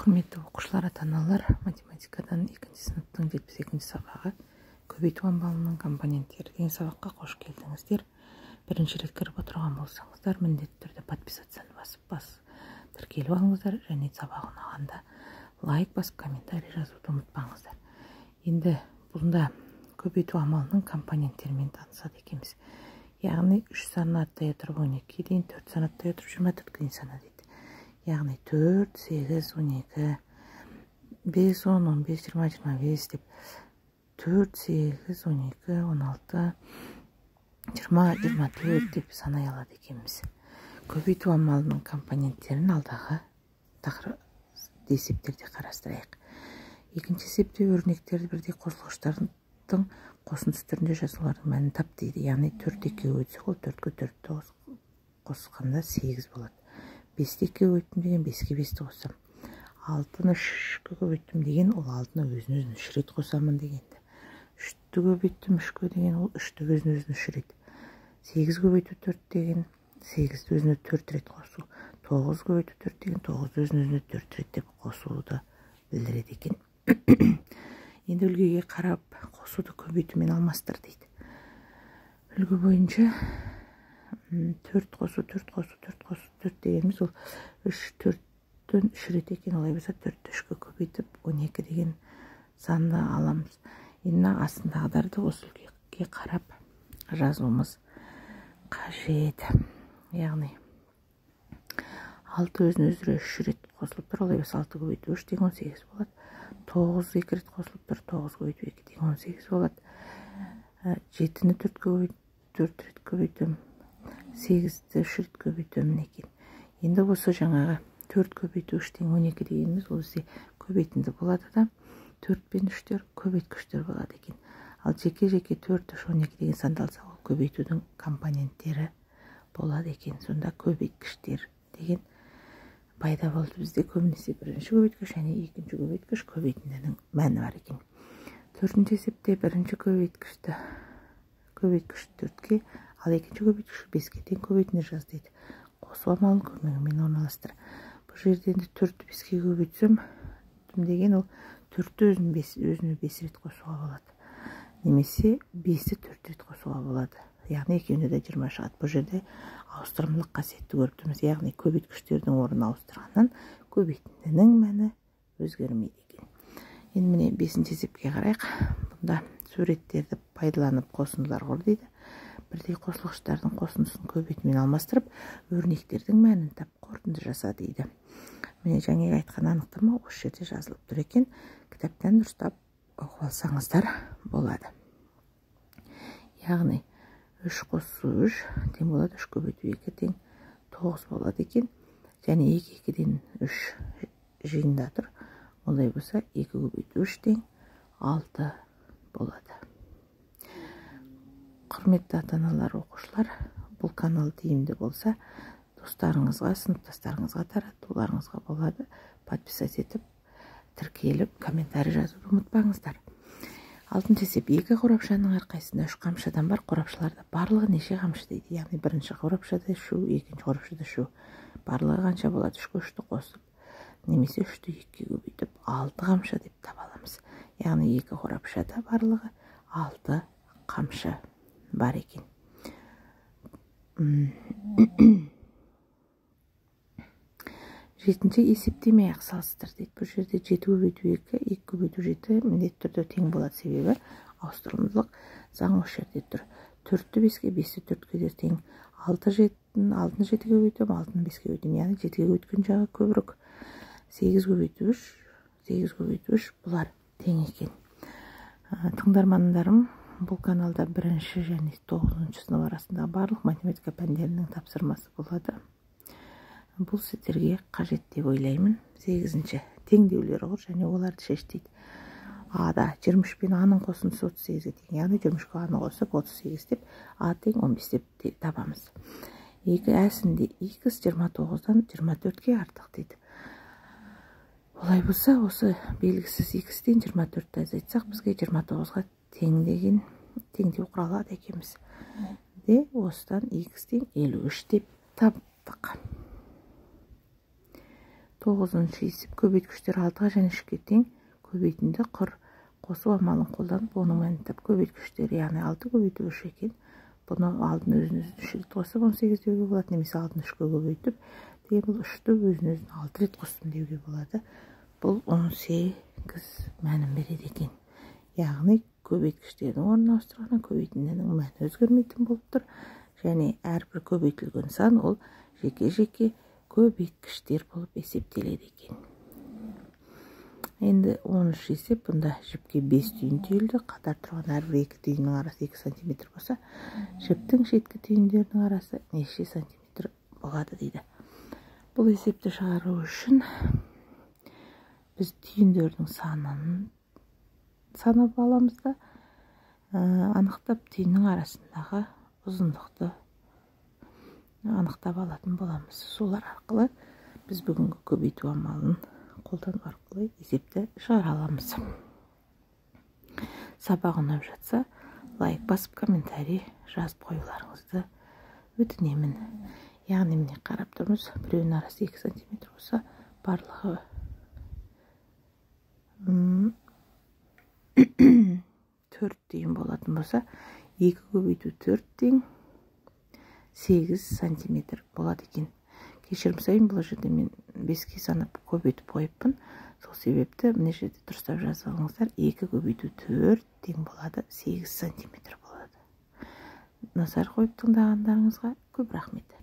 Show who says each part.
Speaker 1: Құрметті оқушылар, ата-аналар, математикадан 2 сыныптың 72 сабағы көбейту амалының компоненттері деген сабаққа қош келдіңіздер. Бірінші рет кіріп отырған болсаңыздар, міндетті түрде подписацияны басып тіркеліп алыңыздар, және сабақ ұнағанда лайк басып комментарий жазуды ұмытпаңыздар. Енді бұнда көбейту амалының компоненттерімен танысады екенбіз. Яғни 3 санын аттай отырып 12 дейін, 4 санын аттай отырып 24 дейін сана дейді. Яғни 4, 8, 12, 5, 10, 15, 20, 25 деп 4, 8, 12, 16, 20, 24 деп санай алады екенбіз. Көбейту амалының компоненттерін алдағы есептерде қарастырайық. Екінші есепте өрнектерді бірдей қосылғыштардың қосындысы түрінде жазулардың мәнін тап дейді. Яғни 4-ке 2 өтсек, ол 4-ке 4-ті қосқанда 8 болады. 5-ке 2 өттім деген 5-ке 5-ті қосам. 6-ны 3-ке көбейттім деген, ол 6-ны өзін 3 рет қосамын дегенді. 3-ті көбейттім 3-ке деген, ол 3-ті өзін 3 рет. 8 көбейту 4 деген, 8-ті өзіне 4 рет қосу. 9 көбейту 4 деген, 9-ті өзіне 4 рет деп қосуды білдіреді екен. Енді үлгіге қарап қосуды көбейтумен алмастыр дейді. Үлгі бойынша 4 қосу, 4 қосу, 4 қосу, 4 дегеніміз ол 3, 4-тен 3 рет екен. Олай болса 4-ті 3-ке көбейтіп 12 деген санды аламыз. Енді астындағыларды осы үлгіге қарап жазуымыз қажет. Яғни 6 өзін өзі 3 рет қосылып тұр. Олай болса 6 көбейту 3 деген 18 болады. 9 2 рет қосылып тұр. 9 көбейту 2 деген 18 болады. 7-ні 4 рет көбейтім. 8-ті 3 рет көбейтім екен. Енді осы жаңағы 4 көбейту 3 деген 12 дегеніміз ол бізде көбейтінді болады да, 4 пен 3-тер көбейткіштер болады екен. Ал жеке-жеке 4, 3, 12 деген сандалса, ол көбейтудің компоненттері болады екен. Сонда көбейткіштер деген пайда болды бізде. Көбінесе бірінші көбейткіш және екінші көбейткіш көбейтіндінің мәні бар екен. Төртінші есепте бірінші көбейткіш 4-ке, ал екінші көбейткіш 5-ке тең көбейтінді жаз дейді. Қосу амалын көмегімен орналастыр. Бұл жерде енді 4-ті 5-ке көбейтсем деген, ол 4-ті өзіне 5 рет қосуға болады. Немесе 5-ті 4 рет қосуға болады. Яғни екеуінде де 20 шығады. Бұл жерде ауыстырымдылық қасиетті көріп тұрмыз. Яғни көбейткіштердің орнын ауыстырғаннан көбейтіндінің мәні өзгермейді екен. Енді міне 5-ші есепке қарайық. Бұнда суреттерді пайдаланып қосындылар құр дейді. Бірдей қосылғыштардың қосындысын көбейтумен алмастырып, өрнектердің мәнін тап, қорытынды жаса дейді. Міне жаңа айтқан анықтама осы жерде жазылып тұр екен. Кітаптан дұрыстап оқып алсаңыздар болады. Яғни 3 қосу 3 тең болады, 3 көбейту 2 тең 9 болады екен. Және 2-2-ден 3 жиында тұр. Олай болса 2 көбейту 3 тең 6 болады. Құрметті ата-аналар, оқушылар, бұл канал тиімді болса, достарыңызға, сыныптастарыңызға таратуларыңызға болады. Подписать етіп, тіркеліп, комментарий жазуды ұмытпаңыздар. 6-шы есеп, 2 қорапшаның әрқайсында 3 қамшыдан бар. Қорапшаларда барлығы неше қамшы дейді. Яғни бірінші қорапшада шу, екінші қорапшада шу. Барлығы қанша болады? 3-ке 3-ті қосып, немесе 3-ті 2-ке көбейтіп 6 қамшы деп табаламыз. Яғни 2 қорапшада барлығы 6 қамшы бар екен. Жетінші есептемей ақ салыстыр дейді. Бұл жерде 7 көбейту 2, 2 көбейту 7 міндетті түрде тең болады, себебі ауыстырымдылық заң осы жерде тұр. 4-ті 5-ке, 5-ті 4-ке де тең. 6-ны 7-ге көбейтем, 6-ны 5-ке көбейтем. Яғни 7-ге өткен жағы көбірек. 8 көбейту 3, 8 көбейту 3 бұлар тең екен. Тыңдармандарым, бұл каналда 1-ші және 9-шы сынып арасында барлық математика пәндерінің тапсырмасы болады. Бұл сіздерге қажет деп ойлаймын. 8-ші теңдеулері ғыр және оларды шеш дейді. А-да 23 пен А-ның қосындысы 38-ге тең. Яғни 23-ге А-ны қосып 38 деп, А тең 15 деп табамыз. 2-әсінде X 29-дан 24-ке артық дейді. Олай болса, осы белгісіз X-тен 24-ті азайтсақ, бізге 29-ға тең деген теңдеу құралады екенбіз. Де осыдан X тең 53 деп таптық. 9-шы есеп көбейткіштер 6-ға және 3-ке тең. Көбейтінді құр қосу амалын қолданып, оның мәнін тап. Көбейткіштер, яғни 6 көбейту 3 екен. Бұны алдын өзін-өзін 3 рет қосып 18 деуге болады, немесе алдын 3-ке көбейтіп, деген бұл 3-ті өзін-өзін 6 рет қостым деуге болады. Бұл 18 мәнін береді екен. Яғни көбейткіштердің орнын ауыстырғанда көбейтіндінің мәні өзгермейтін болып тұр. Және әрбір көбейтілген сан ол жеке-жеке көбейткіштер болып есептеледі екен. Енді 10-шы есеп, бұнда жіпке 5 түйін түйілді. Қатар тұрған әрбір 2 түйіннің арасы 2 см болса, жіптің шеткі түйіндерінің арасы неше сантиметр болады дейді. Бұл есепті шығару үшін біз түйіндердің санап аламыз да, анықтап түйіннің арасындағы ұзындықты анықтап алатын боламыз. Солар арқылы біз бүгінгі көбейту амалын қолдану арқылы есепті шығара аламыз. Сабақ ұнап жатса, лайк басып, комментарий жазып қоюларыңызды өтінемін. Яғни міне қарап тұрмыз, біреуінің арасы 2 см болса, барлығы 4 түйін болатын болса, 2 көбейту 4 тең 8 см болады екен. Кешірім сайын, бұл жерде мен 5-ке санап көбейтіп қойыппын. Сол себепті мына жерде дұрыстап жазып алыңыздар. 2 көбейту 4 тең болады, 8 см болады. Назар қойып тыңдағандарыңызға көп рахмет.